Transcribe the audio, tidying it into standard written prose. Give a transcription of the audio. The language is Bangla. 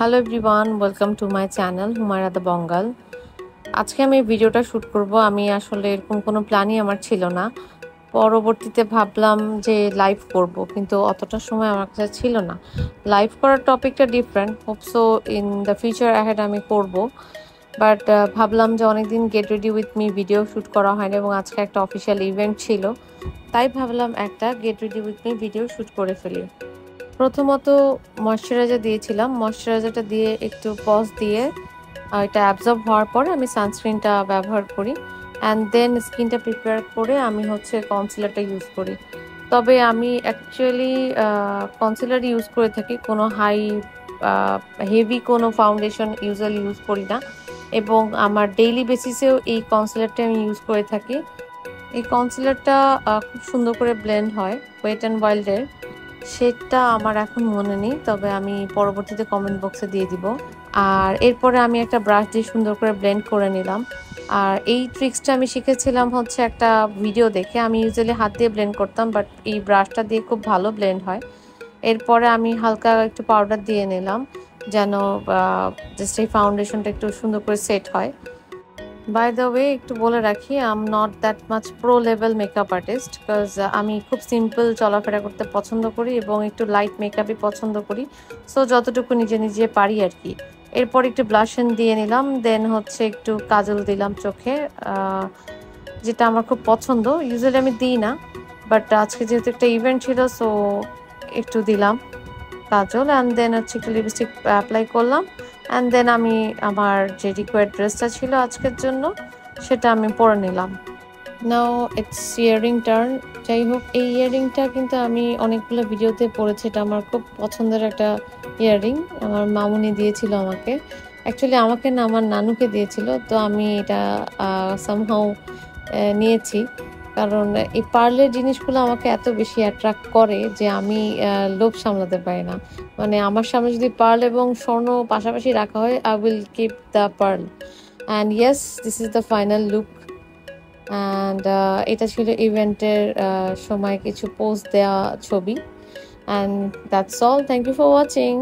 Hello everyone, welcome to my channel Humaira the Bangal. আজকে আমি ভিডিওটা শ্যুট করব। আমি আসলে এরকম কোনো প্ল্যানই আমার ছিল না। পরবর্তীতে ভাবলাম যে লাইভ করব, কিন্তু অতটা সময় আমার কাছে ছিল না। লাইভ করার টপিকটা different, hope so in the future ahead আমি করব। বাট ভাবলাম যে অনেকদিন get ready with me video shoot করা হয়নি এবং আজকে একটা অফিসিয়াল ইভেন্ট ছিল, তাই ভাবলাম একটা get ready with me video shoot করে ফেলি। প্রথমত ময়শ্চারাইজার দিয়েছিলাম, ময়শ্চারাইজারটা দিয়ে একটু পজ দিয়ে এটা অ্যাবজর্ব হওয়ার পরে আমি সানস্ক্রিনটা ব্যবহার করি, অ্যান্ড দেন স্কিনটা প্রিপেয়ার করে আমি কনসিলারটা ইউজ করি। তবে আমি অ্যাকচুয়ালি কনসিলার ইউজ করে থাকি, কোনো হেভি কোনো ফাউন্ডেশন ইউজুয়ালি ইউজ করি না, এবং আমার ডেইলি বেসিসেও এই কনসিলারটা আমি ইউজ করে থাকি। এই কনসিলারটা খুব সুন্দর করে ব্লেন্ড হয় ওয়েট অ্যান্ড ওয়াইল্ডের, সেটা আমার এখন মনে নেই, তবে আমি পরবর্তীতে কমেন্ট বক্সে দিয়ে দিব। আর এরপরে আমি একটা ব্রাশ দিয়ে সুন্দর করে ব্লেন্ড করে নিলাম। আর এই ট্রিক্সটা আমি শিখেছিলাম একটা ভিডিও দেখে। আমি ইউজুয়ালি হাত দিয়ে ব্লেন্ড করতাম, বাট এই ব্রাশটা দিয়ে খুব ভালো ব্লেন্ড হয়। এরপরে আমি হালকা একটু পাউডার দিয়ে নিলাম, যেন জাস্ট এই ফাউন্ডেশনটা একটু সুন্দর করে সেট হয়। বাই দ্য ওয়ে, একটু বলে রাখি, I am not that much pro level makeup artist, because আমি খুব সিম্পল চলাফেরা করতে পছন্দ করি এবং একটু লাইট মেকআপই পছন্দ করি। সো যতটুকু নিজে নিজে পারি আর কি। এরপর একটু ব্লাশন দিয়ে নিলাম, দেন একটু কাজল দিলাম চোখে, যেটা আমার খুব পছন্দ। ইউজুয়ালি আমি দিই না, বাট আজকে যেহেতু একটা ইভেন্ট ছিল, সো একটু দিলাম কাজল, অ্যান্ড দেন একটু লিপস্টিক অ্যাপ্লাই করলাম, অ্যান্ড দেন আমি আমার যে রিকোয়ার্ড ড্রেসটা ছিল আজকের জন্য সেটা আমি পরে নিলাম। Now it's earring turn. যাই হোক, এই ইয়ারিংটা কিন্তু আমি অনেকগুলো ভিডিওতে পরেছি। এটা আমার খুব পছন্দের একটা ইয়ারিং, আমার মামুনি দিয়েছিল আমাকে। অ্যাকচুয়ালি আমাকে না, আমার নানুকে দিয়েছিল, তো আমি এটা সামহাউ নিয়েছি। কারণ এই পার্লের জিনিসগুলো আমাকে এত বেশি অ্যাট্রাক্ট করে যে আমি লোভ সামলাতে পারি না। মানে আমার সামনে যদি পার্ল এবং স্বর্ণ পাশাপাশি রাখা হয়, I will keep the pearl. And yes, this is the final look. And এটা ছিল ইভেন্টের সময় কিছু পোস্ট দেওয়া ছবি। And that's all. Thank you for watching.